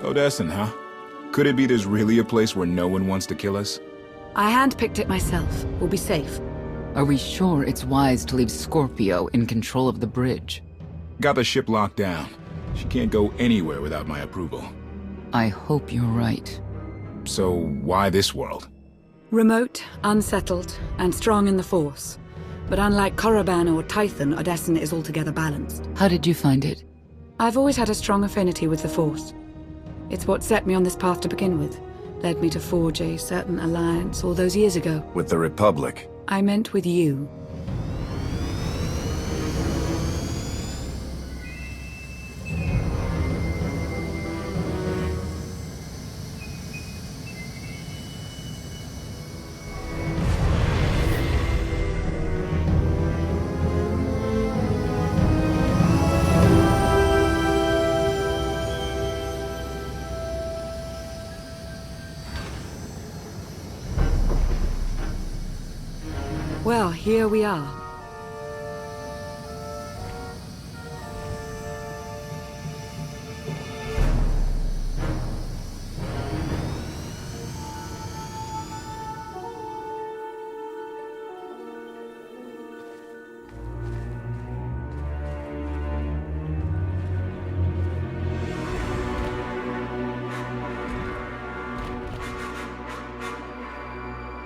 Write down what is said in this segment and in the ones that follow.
Odessen, huh? Could it be there's really a place where no one wants to kill us? I handpicked it myself. We'll be safe. Are we sure it's wise to leave Scorpio in control of the bridge? Got the ship locked down. She can't go anywhere without my approval. I hope you're right. So why this world? Remote, unsettled, and strong in the Force. But unlike Korriban or Tython, Odessen is altogether balanced. How did you find it? I've always had a strong affinity with the Force. It's what set me on this path to begin with. Led me to forge a certain alliance all those years ago. With the Republic? I meant with you. Well, here we are.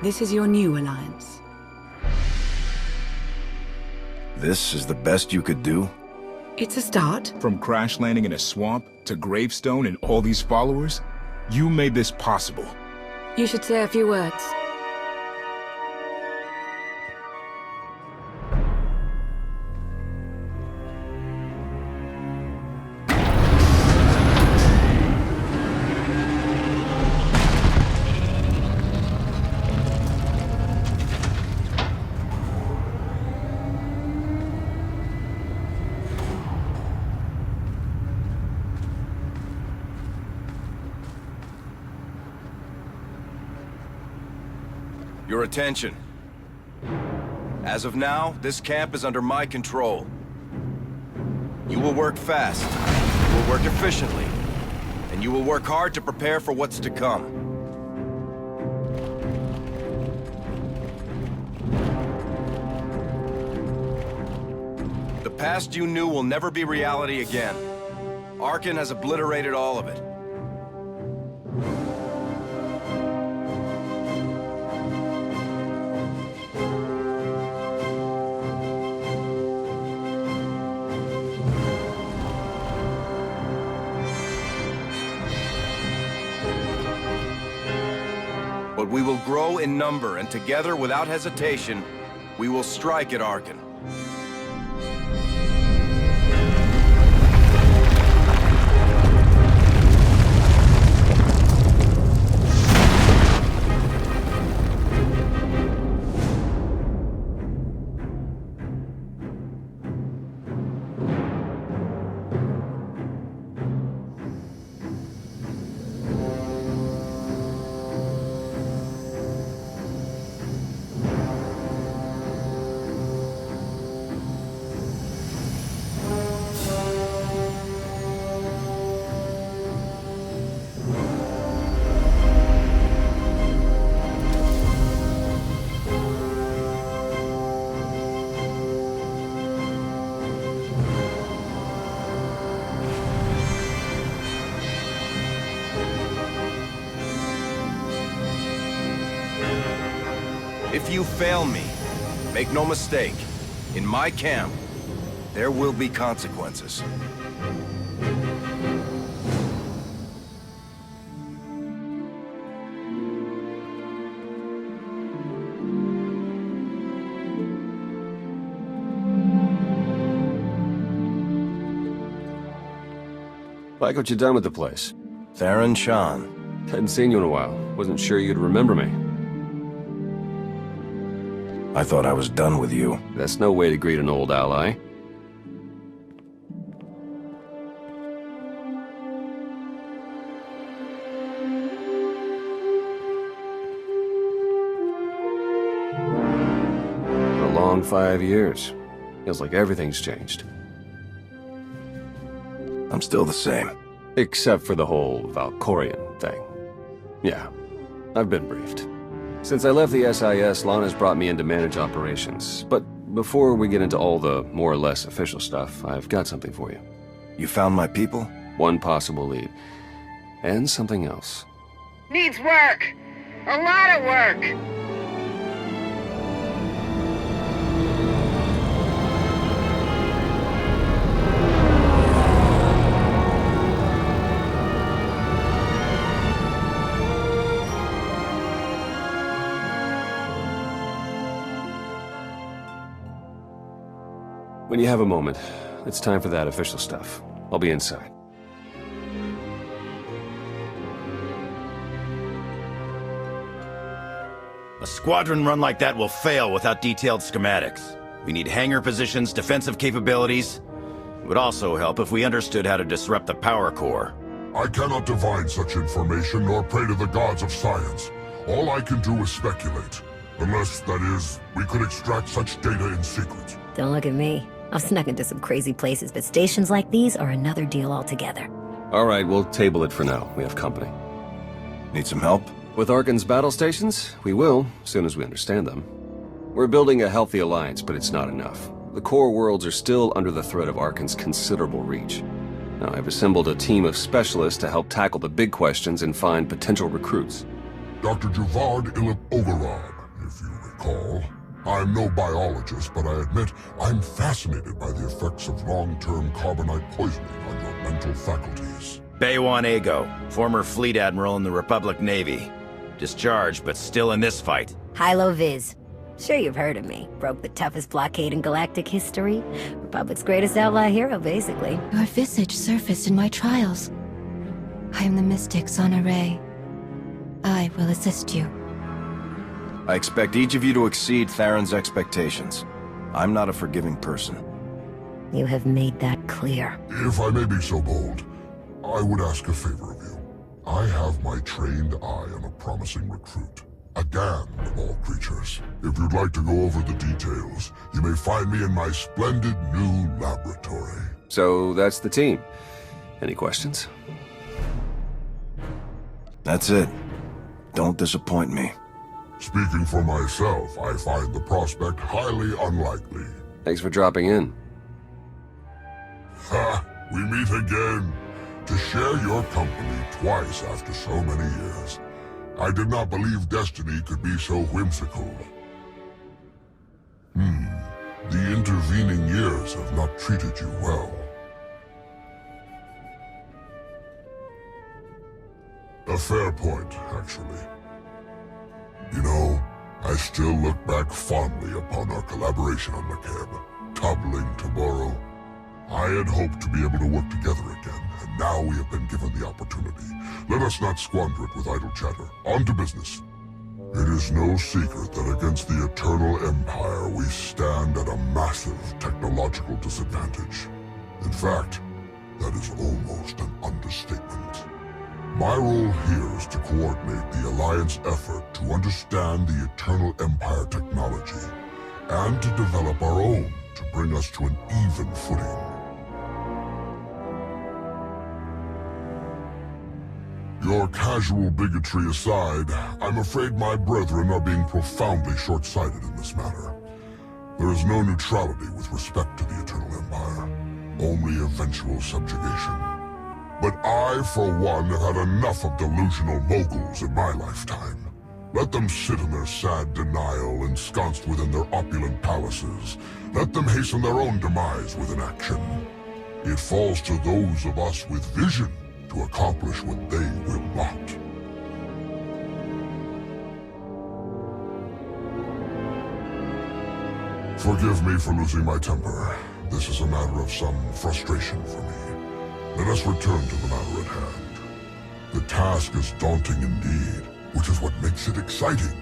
This is your new alliance. This is the best you could do? It's a start. From crash landing in a swamp to Gravestone and all these followers, you made this possible. You should say a few words. Your attention. As of now, this camp is under my control. You will work fast, you will work efficiently, and you will work hard to prepare for what's to come. The past you knew will never be reality again. Arcann has obliterated all of it. But we will grow in number, and together, without hesitation, we will strike at Arcann. If you fail me, make no mistake, in my camp, there will be consequences. Like what you done with the place. Theron Shan. Hadn't seen you in a while. Wasn't sure you'd remember me. I thought I was done with you. That's no way to greet an old ally. Been a long 5 years. Feels like everything's changed. I'm still the same. Except for the whole Valkorian thing. Yeah, I've been briefed. Since I left the SIS, Lana's brought me in to manage operations. But before we get into all the more or less official stuff, I've got something for you. You found my people? One possible lead. And something else. Needs work. A lot of work. When you have a moment, it's time for that official stuff. I'll be inside. A squadron run like that will fail without detailed schematics. We need hangar positions, defensive capabilities. It would also help if we understood how to disrupt the power core. I cannot divine such information nor pray to the gods of science. All I can do is speculate. Unless, that is, we could extract such data in secret. Don't look at me. I've snuck into some crazy places, but stations like these are another deal altogether. All right, we'll table it for now. We have company. Need some help? With Arkan's battle stations? We will, as soon as we understand them. We're building a healthy alliance, but it's not enough. The core worlds are still under the threat of Arkan's considerable reach. Now, I've assembled a team of specialists to help tackle the big questions and find potential recruits. Dr. Javad Ilip Ogarab, if you recall. I'm no biologist, but I admit I'm fascinated by the effects of long-term carbonite poisoning on your mental faculties. Bey'wan Ego, former fleet admiral in the Republic Navy. Discharged, but still in this fight. Hilo Viz. Sure you've heard of me. Broke the toughest blockade in galactic history. Republic's greatest outlaw hero, basically. Your visage surfaced in my trials. I am the mystic Sana-Rae. I will assist you. I expect each of you to exceed Theron's expectations. I'm not a forgiving person. You have made that clear. If I may be so bold, I would ask a favor of you. I have my trained eye on a promising recruit. A GAN of all creatures. If you'd like to go over the details, you may find me in my splendid new laboratory. So that's the team. Any questions? That's it. Don't disappoint me. Speaking for myself, I find the prospect highly unlikely. Thanks for dropping in. Ha! We meet again. To share your company twice after so many years. I did not believe destiny could be so whimsical. The intervening years have not treated you well. A fair point, actually. You know, I still look back fondly upon our collaboration on McCabe, toppling tomorrow. I had hoped to be able to work together again, and now we have been given the opportunity. Let us not squander it with idle chatter. On to business. It is no secret that against the Eternal Empire we stand at a massive technological disadvantage. In fact, that is almost an understatement. My role here is to coordinate the Alliance effort to understand the Eternal Empire technology, and to develop our own to bring us to an even footing. Your casual bigotry aside, I'm afraid my brethren are being profoundly short-sighted in this matter. There is no neutrality with respect to the Eternal Empire, only eventual subjugation. But I, for one, have had enough of delusional moguls in my lifetime. Let them sit in their sad denial, ensconced within their opulent palaces. Let them hasten their own demise with inaction. It falls to those of us with vision to accomplish what they will not. Forgive me for losing my temper. This is a matter of some frustration for me. Let us return to the matter at hand. The task is daunting indeed, which is what makes it exciting.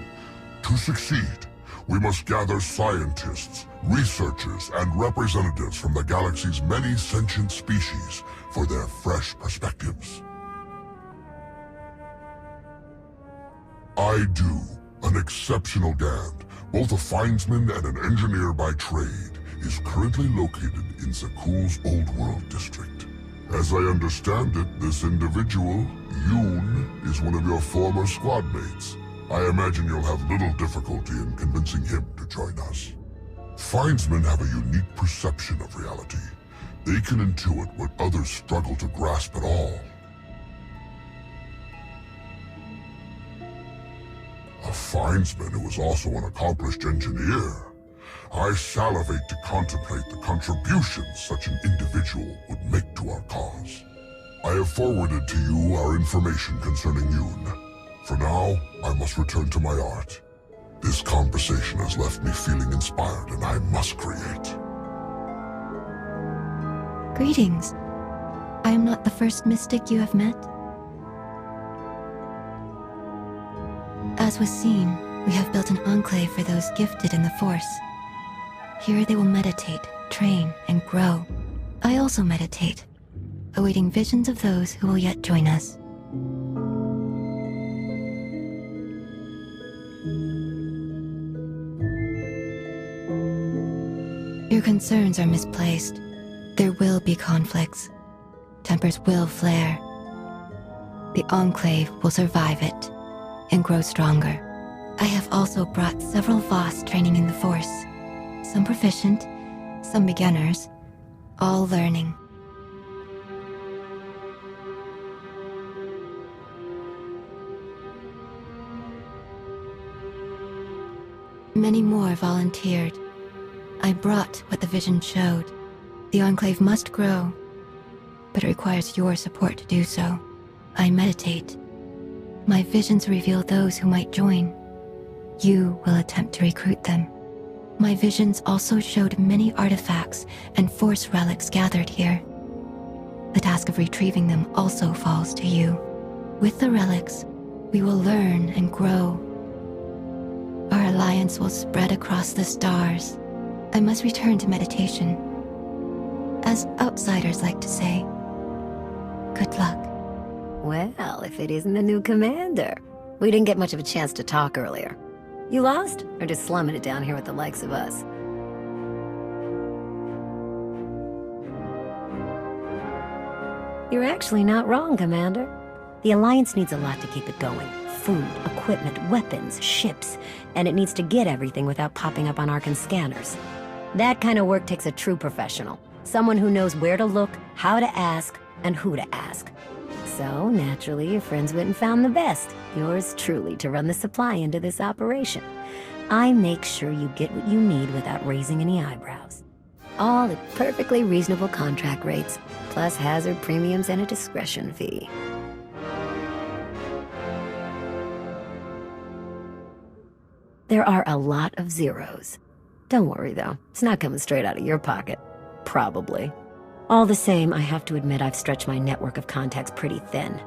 To succeed, we must gather scientists, researchers, and representatives from the galaxy's many sentient species for their fresh perspectives. I do, an exceptional Gand, both a findsman and an engineer by trade, is currently located in Zakuul's Old World district. As I understand it, this individual, Yoon, is one of your former squad mates. I imagine you'll have little difficulty in convincing him to join us. Findsmen have a unique perception of reality. They can intuit what others struggle to grasp at all. A Findsman who is also an accomplished engineer. I salivate to contemplate the contributions such an individual would make to our cause. I have forwarded to you our information concerning Yoon. For now, I must return to my art. This conversation has left me feeling inspired, and I must create. Greetings. I am not the first mystic you have met. As was seen, we have built an enclave for those gifted in the Force. Here they will meditate, train, and grow. I also meditate, awaiting visions of those who will yet join us. Your concerns are misplaced. There will be conflicts. Tempers will flare. The Enclave will survive it and grow stronger. I have also brought several Voss training in the Force. Some proficient, some beginners, all learning. Many more volunteered. I brought what the vision showed. The Enclave must grow, but it requires your support to do so. I meditate. My visions reveal those who might join. You will attempt to recruit them. My visions also showed many artifacts and Force relics gathered here. The task of retrieving them also falls to you. With the relics, we will learn and grow. Our alliance will spread across the stars. I must return to meditation. As outsiders like to say, good luck. Well, if it isn't the new commander. We didn't get much of a chance to talk earlier. You lost? Or just slumming it down here with the likes of us? You're actually not wrong, Commander. The Alliance needs a lot to keep it going. Food, equipment, weapons, ships, and it needs to get everything without popping up on Arkan scanners. That kind of work takes a true professional. Someone who knows where to look, how to ask, and who to ask. So, naturally, your friends went and found the best. Yours truly to run the supply into this operation. I make sure you get what you need without raising any eyebrows. All at perfectly reasonable contract rates, plus hazard premiums and a discretion fee. There are a lot of zeros. Don't worry, though. It's not coming straight out of your pocket. Probably. All the same, I have to admit I've stretched my network of contacts pretty thin.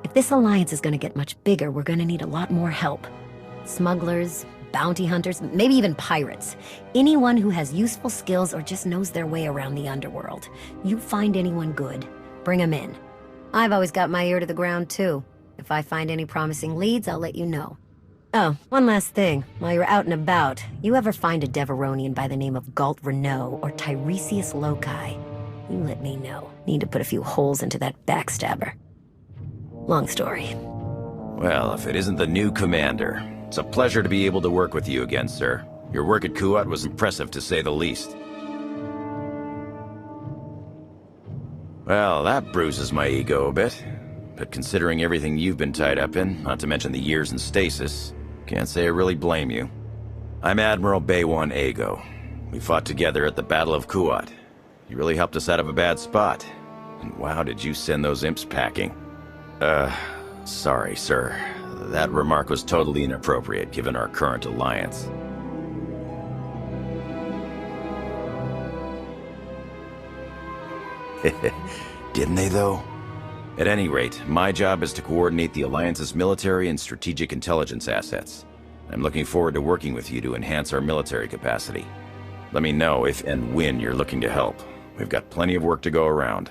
If this alliance is going to get much bigger, we're going to need a lot more help. Smugglers, bounty hunters, maybe even pirates. Anyone who has useful skills or just knows their way around the underworld. You find anyone good, bring them in. I've always got my ear to the ground, too. If I find any promising leads, I'll let you know. Oh, one last thing. While you're out and about, you ever find a Deveronian by the name of Galt Renault or Tiresias Loci? You let me know. Need to put a few holes into that backstabber. Long story. Well, if it isn't the new commander, it's a pleasure to be able to work with you again, sir. Your work at Kuat was impressive, to say the least. Well, that bruises my ego a bit. But considering everything you've been tied up in, not to mention the years in stasis, can't say I really blame you. I'm Admiral Bey'wan Ego. We fought together at the Battle of Kuat. You really helped us out of a bad spot. And wow, did you send those imps packing. Sorry, sir. That remark was totally inappropriate given our current alliance. Didn't they, though? At any rate, my job is to coordinate the Alliance's military and strategic intelligence assets. I'm looking forward to working with you to enhance our military capacity. Let me know if and when you're looking to help. We've got plenty of work to go around.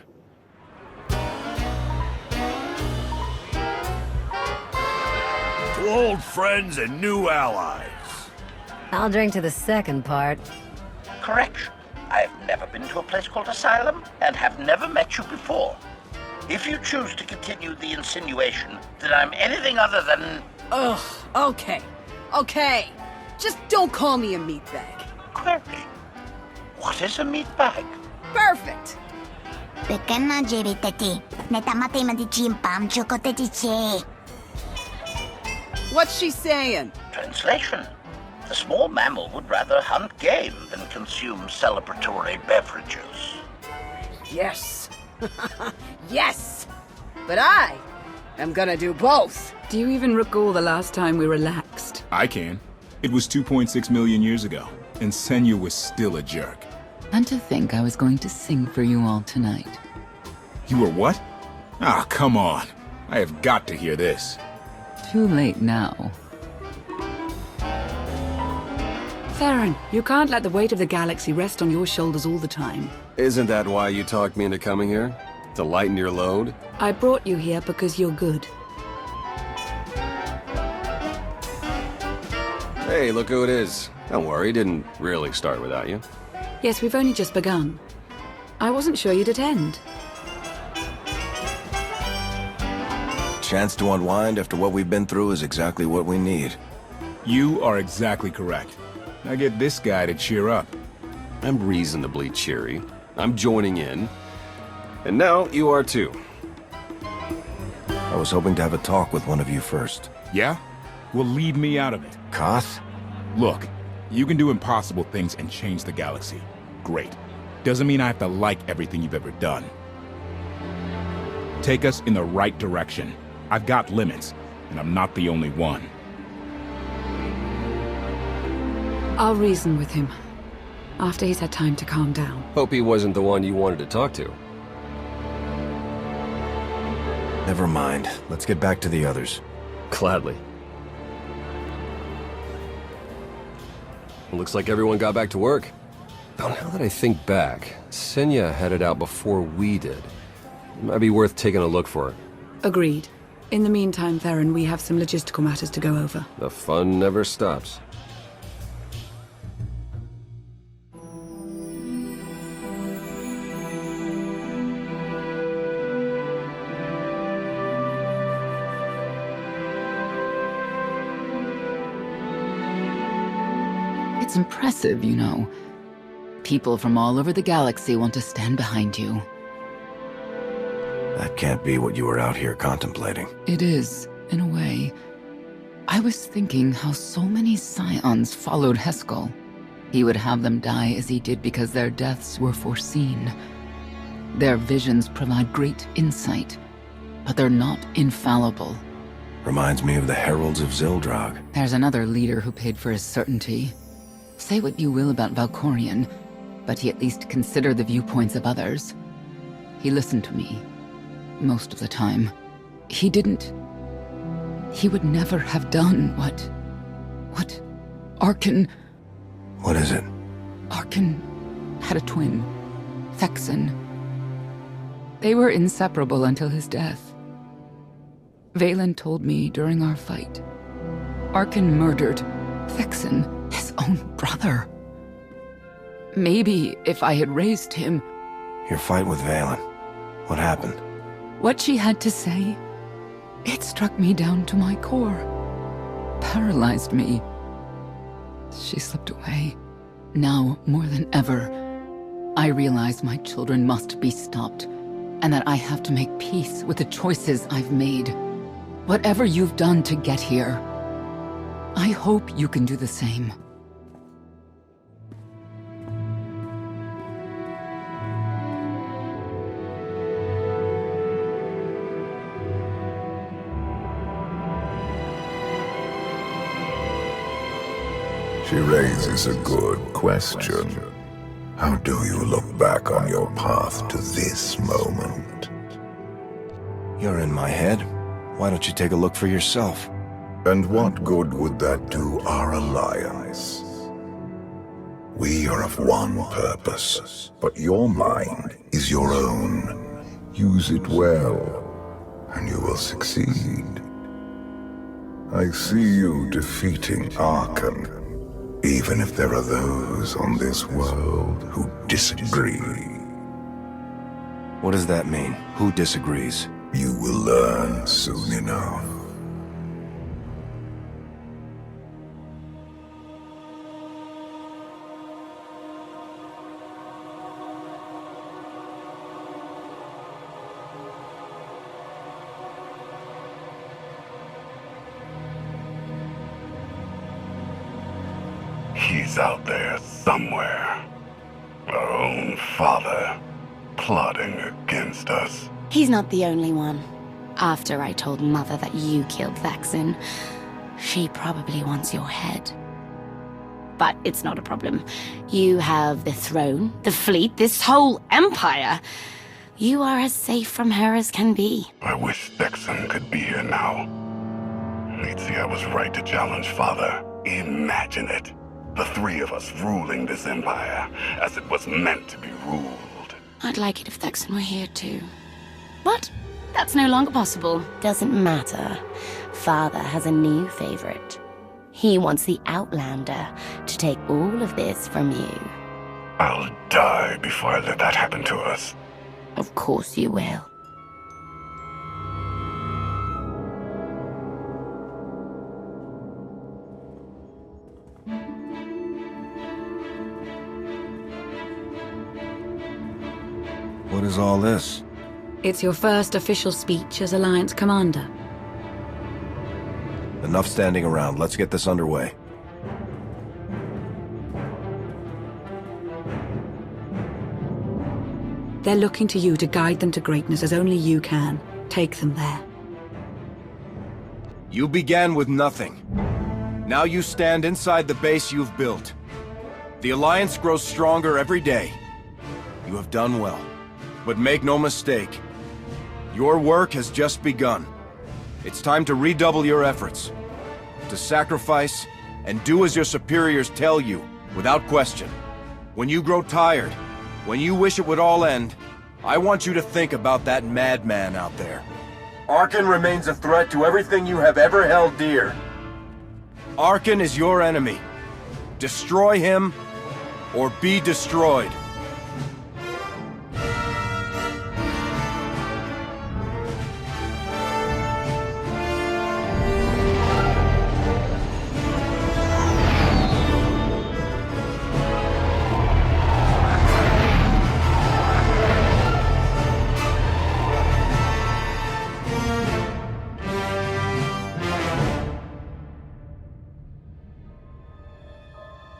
To old friends and new allies. I'll drink to the second part. Correction. I've never been to a place called Asylum, and have never met you before. If you choose to continue the insinuation that I'm anything other than... Ugh, okay. Okay. Just don't call me a meatbag. Query. What is a meatbag? Perfect. What's she saying? Translation. The small mammal would rather hunt game than consume celebratory beverages. Yes. Yes. But I am gonna do both. Do you even recall the last time we relaxed? I can. It was 2.6 million years ago, and Senya was still a jerk. And to think I was going to sing for you all tonight. You were what? Ah, come on. I have got to hear this. Too late now. Theron, you can't let the weight of the galaxy rest on your shoulders all the time. Isn't that why you talked me into coming here? To lighten your load? I brought you here because you're good. Hey, look who it is. Don't worry, didn't really start without you. Yes, we've only just begun. I wasn't sure you'd attend. Chance to unwind after what we've been through is exactly what we need. You are exactly correct. Now get this guy to cheer up. I'm reasonably cheery. I'm joining in. And now you are too. I was hoping to have a talk with one of you first. Yeah? Well, leave me out of it. Koth? Look, you can do impossible things and change the galaxy. Great. Doesn't mean I have to like everything you've ever done. Take us in the right direction. I've got limits, and I'm not the only one. I'll reason with him. After he's had time to calm down. Hope he wasn't the one you wanted to talk to. Never mind. Let's get back to the others. Gladly. Well, looks like everyone got back to work. Though now that I think back, Senya headed out before we did. It might be worth taking a look for her. Agreed. In the meantime, Theron, we have some logistical matters to go over. The fun never stops. It's impressive, you know. People from all over the galaxy want to stand behind you. That can't be what you were out here contemplating. It is, in a way. I was thinking how so many Scions followed Heskel. He would have them die as he did because their deaths were foreseen. Their visions provide great insight, but they're not infallible. Reminds me of the Heralds of Zildrog. There's another leader who paid for his certainty. Say what you will about Valkorion, but he at least considered the viewpoints of others. He listened to me. Most of the time. He would never have done what Arkan... What is it? Arkan had a twin, Thexan. They were inseparable until his death. Vaylin told me during our fight. Arkan murdered Thexan, his own brother. Maybe if I had raised him... Your fight with Vaylin. What happened? What she had to say, it struck me down to my core. Paralyzed me. She slipped away. Now, more than ever, I realize my children must be stopped, and that I have to make peace with the choices I've made. Whatever you've done to get here, I hope you can do the same. She raises a good question. How do you look back on your path to this moment? You're in my head. Why don't you take a look for yourself? And what good would that do our alliance? We are of one purpose, but your mind is your own. Use it well, and you will succeed. I see you defeating Arkan, even if there are those on this world who disagree. What does that mean? Who disagrees? You will learn soon enough. He's out there somewhere. Our own father, plotting against us. He's not the only one. After I told Mother that you killed Vexen, she probably wants your head. But it's not a problem. You have the throne, the fleet, this whole empire. You are as safe from her as can be. I wish Vexen could be here now. He'd see I was right to challenge Father. Imagine it. The three of us ruling this empire as it was meant to be ruled. I'd like it if Vexen were here too. But that's no longer possible. Doesn't matter. Father has a new favorite. He wants the Outlander to take all of this from you. I'll die before I let that happen to us. Of course you will. What is all this? It's your first official speech as Alliance Commander. Enough standing around. Let's get this underway. They're looking to you to guide them to greatness as only you can. Take them there. You began with nothing. Now you stand inside the base you've built. The Alliance grows stronger every day. You have done well. But make no mistake, your work has just begun. It's time to redouble your efforts, to sacrifice and do as your superiors tell you, without question. When you grow tired, when you wish it would all end, I want you to think about that madman out there. Arcann remains a threat to everything you have ever held dear. Arcann is your enemy. Destroy him, or be destroyed.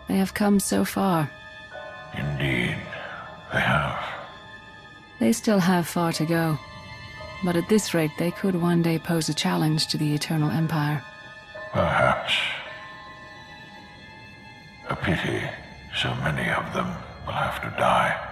They have come so far. Indeed, they have. They still have far to go. But at this rate, they could one day pose a challenge to the Eternal Empire. Perhaps. A pity so many of them will have to die.